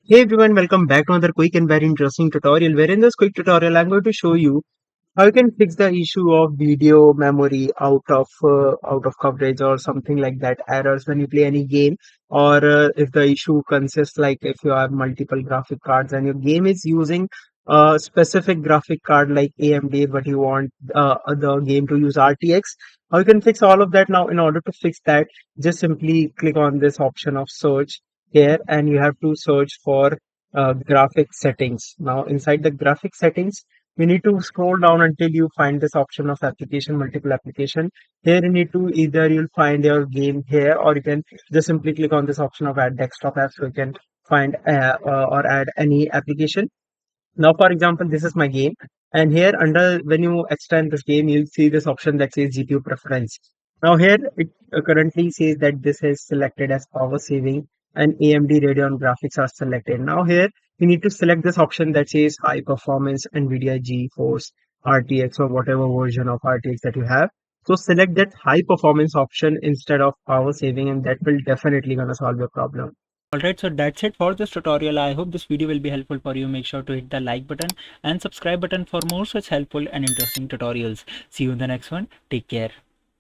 Hey everyone, welcome back to another quick and very interesting tutorial where in this quick tutorial I'm going to show you how you can fix the issue of video memory out of coverage or something like that errors when you play any game, or if the issue consists like if you have multiple graphic cards and your game is using a specific graphic card like AMD but you want the game to use RTX. How you can fix all of that now? In order to fix that, just simply click on this option of search here and you have to search for graphic settings. Now inside the graphic settings you need to scroll down until you find this option of application, multiple application. Here you need to either you'll find your game here, or you can just simply click on this option of add desktop app so you can find or add any application. Now, for example, this is my game, and here under when you extend this game, you'll see this option that says GPU preference. Now, here it currently says that this is selected as power saving and AMD Radeon graphics are selected. Now, here you need to select this option that says high performance NVIDIA GeForce RTX or whatever version of RTX that you have. So, select that high performance option instead of power saving, and that will definitely gonna solve your problem. Alright, so that's it for this tutorial. I hope this video will be helpful for you. Make sure to hit the like button and subscribe button for more such helpful and interesting tutorials. See you in the next one. Take care.